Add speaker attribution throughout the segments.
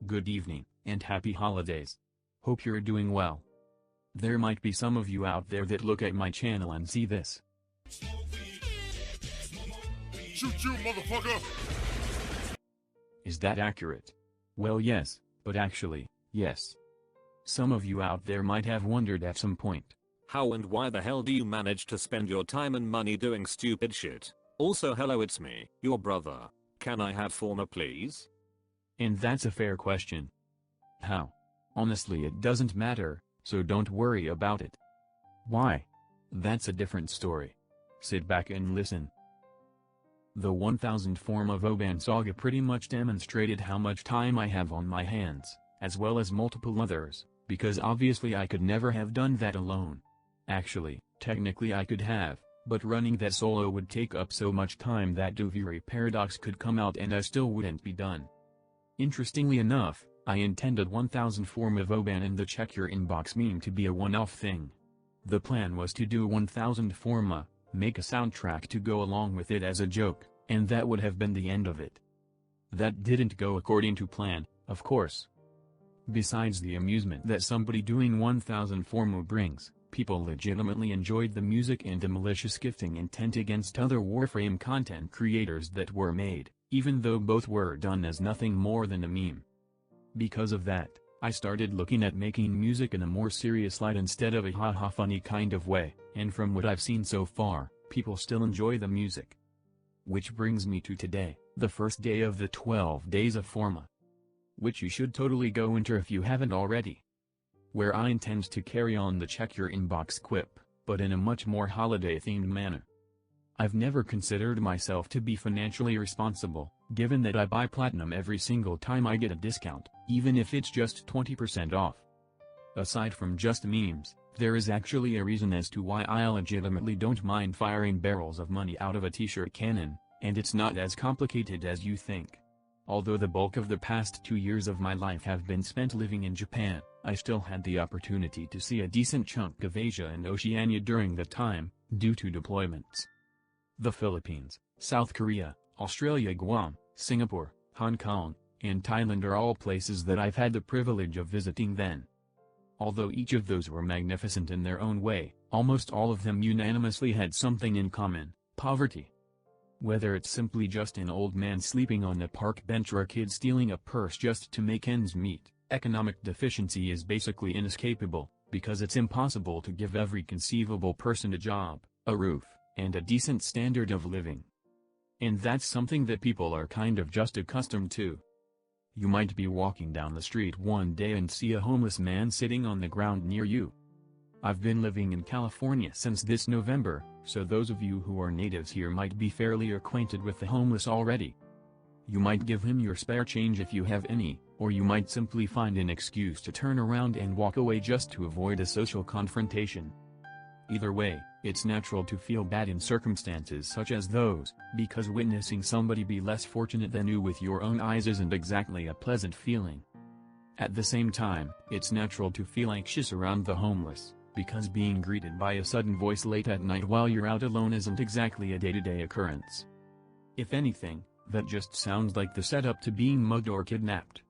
Speaker 1: good evening, and happy holidays. Hope you're doing well. There might be some of you out there that look at my channel and see this.
Speaker 2: Shoot you, motherfucker!
Speaker 1: Is that accurate? Well, yes, but actually, yes. Some of you out there might have wondered at some point.
Speaker 3: How and why the hell do you manage to spend your time and money doing stupid shit? Also, hello, it's me, your brother. Can I have Forma, please?
Speaker 1: And that's a fair question. How? Honestly, it doesn't matter, so don't worry about it. Why? That's a different story. Sit back and listen. The 1000 Form of Oban saga pretty much demonstrated how much time I have on my hands, as well as multiple others, because obviously I could never have done that alone. Actually, technically I could have, but running that solo would take up so much time that Duviri Paradox could come out and I still wouldn't be done. Interestingly enough, I intended 1000 Form of Oban and the check your inbox meme to be a one-off thing. The plan was to do 1000 Forma, make a soundtrack to go along with it as a joke, and that would have been the end of it. That didn't go according to plan, of course. Besides the amusement that somebody doing 1000 Forma brings, people legitimately enjoyed the music and the malicious gifting intent against other Warframe content creators that were made, even though both were done as nothing more than a meme. Because of that, I started looking at making music in a more serious light instead of a haha funny kind of way, and from what I've seen so far, people still enjoy the music. Which brings me to today, the first day of the 12 days of Forma. Which you should totally go into if you haven't already. Where I intend to carry on the check your inbox quip, but in a much more holiday-themed manner. I've never considered myself to be financially responsible, given that I buy platinum every single time I get a discount, even if it's just 20% off. Aside from just memes, there is actually a reason as to why I legitimately don't mind firing barrels of money out of a t-shirt cannon, and it's not as complicated as you think. Although the bulk of the past 2 years of my life have been spent living in Japan, I still had the opportunity to see a decent chunk of Asia and Oceania during that time, due to deployments. The Philippines, South Korea, Australia, Guam, Singapore, Hong Kong, and Thailand are all places that I've had the privilege of visiting then. Although each of those were magnificent in their own way, almost all of them unanimously had something in common: poverty. Whether it's simply just an old man sleeping on a park bench or a kid stealing a purse just to make ends meet, economic deficiency is basically inescapable, because it's impossible to give every conceivable person a job, a roof, and a decent standard of living. And that's something that people are kind of just accustomed to. You might be walking down the street one day and see a homeless man sitting on the ground near you. I've been living in California since this November, so those of you who are natives here might be fairly acquainted with the homeless already. You might give him your spare change if you have any, or you might simply find an excuse to turn around and walk away just to avoid a social confrontation. Either way, it's natural to feel bad in circumstances such as those, because witnessing somebody be less fortunate than you with your own eyes isn't exactly a pleasant feeling. At the same time, it's natural to feel anxious around the homeless, because being greeted by a sudden voice late at night while you're out alone isn't exactly a day-to-day occurrence. If anything, that just sounds like the setup to being mugged or kidnapped.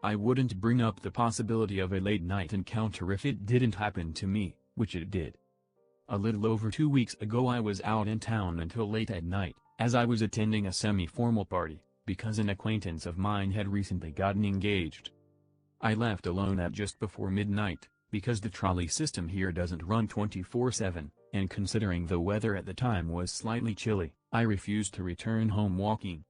Speaker 1: I wouldn't bring up the possibility of a late-night encounter if it didn't happen to me, which it did. A little over 2 weeks ago I was out in town until late at night, as I was attending a semi-formal party, because an acquaintance of mine had recently gotten engaged. I left alone at just before midnight, because the trolley system here doesn't run 24/7, and considering the weather at the time was slightly chilly, I refused to return home walking.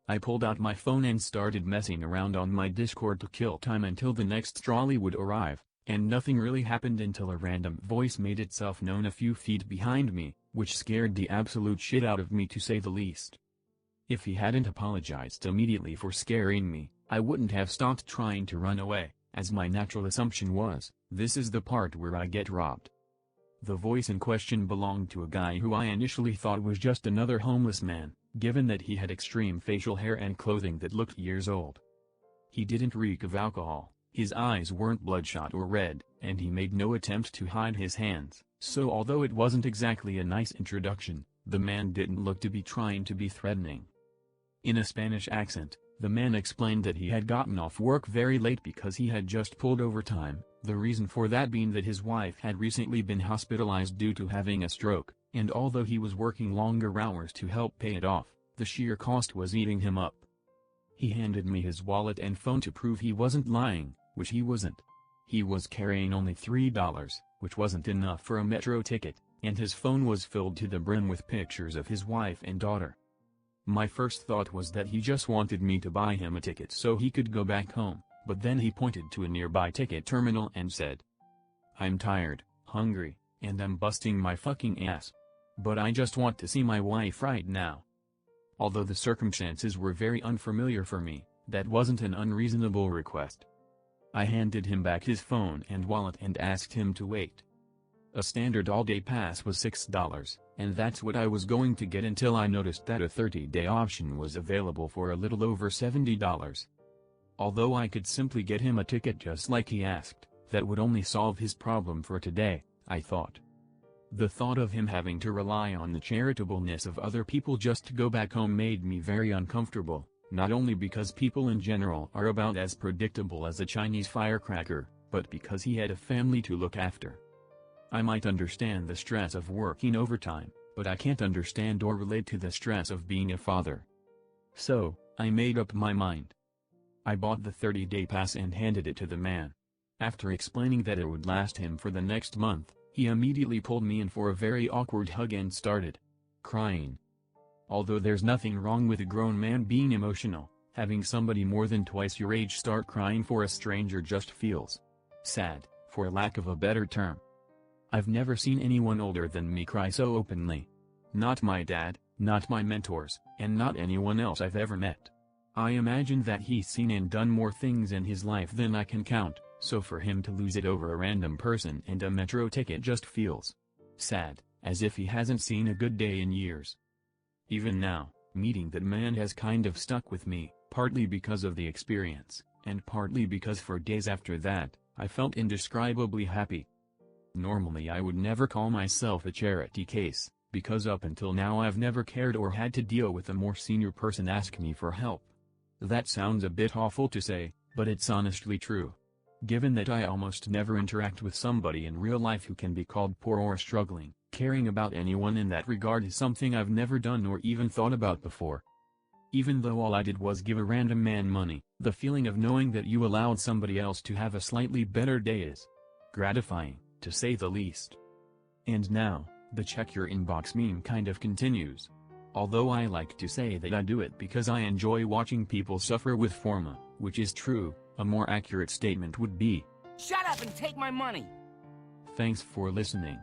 Speaker 1: I pulled out my phone and started messing around on my Discord to kill time until the next trolley would arrive. And nothing really happened until a random voice made itself known a few feet behind me, which scared the absolute shit out of me to say the least. If he hadn't apologized immediately for scaring me, I wouldn't have stopped trying to run away, as my natural assumption was, this is the part where I get robbed. The voice in question belonged to a guy who I initially thought was just another homeless man, given that he had extreme facial hair and clothing that looked years old. He didn't reek of alcohol. His eyes weren't bloodshot or red, and he made no attempt to hide his hands, so although it wasn't exactly a nice introduction, the man didn't look to be trying to be threatening. In a Spanish accent, The man explained that he had gotten off work very late because he had just pulled overtime, the reason for that being that his wife had recently been hospitalized due to having a stroke, and although he was working longer hours to help pay it off, the sheer cost was eating him up. He handed me his wallet and phone to prove he wasn't lying, which he wasn't. He was carrying only $3, which wasn't enough for a metro ticket, and his phone was filled to the brim with pictures of his wife and daughter. My first thought was that he just wanted me to buy him a ticket so he could go back home, but then he pointed to a nearby ticket terminal and said, "I'm tired, hungry, and I'm busting my fucking ass. But I just want to see my wife right now." Although the circumstances were very unfamiliar for me, that wasn't an unreasonable request. I handed him back his phone and wallet and asked him to wait. A standard all-day pass was $6, and that's what I was going to get until I noticed that a 30-day option was available for a little over $70. Although I could simply get him a ticket just like he asked, that would only solve his problem for today, I thought. The thought of him having to rely on the charitableness of other people just to go back home made me very uncomfortable, not only because people in general are about as predictable as a Chinese firecracker, but because he had a family to look after. I might understand the stress of working overtime, but I can't understand or relate to the stress of being a father. So, I made up my mind. I bought the 30-day pass and handed it to the man. After explaining that it would last him for the next month, he immediately pulled me in for a very awkward hug and started crying. Although there's nothing wrong with a grown man being emotional, having somebody more than twice your age start crying for a stranger just feels sad, for lack of a better term. I've never seen anyone older than me cry so openly. Not my dad, not my mentors, and not anyone else I've ever met. I imagine that he's seen and done more things in his life than I can count, so for him to lose it over a random person and a metro ticket just feels sad, as if he hasn't seen a good day in years. Even now, meeting that man has kind of stuck with me, partly because of the experience, and partly because for days after that, I felt indescribably happy. Normally I would never call myself a charity case, because up until now I've never cared or had to deal with a more senior person ask me for help. That sounds a bit awful to say, but it's honestly true. Given that I almost never interact with somebody in real life who can be called poor or struggling, caring about anyone in that regard is something I've never done or even thought about before. Even though all I did was give a random man money, the feeling of knowing that you allowed somebody else to have a slightly better day is gratifying, to say the least. And now, the check your inbox meme kind of continues. Although I like to say that I do it because I enjoy watching people suffer with Forma, which is true, a more accurate statement would be,
Speaker 4: "Shut up and take my money!"
Speaker 1: Thanks for listening.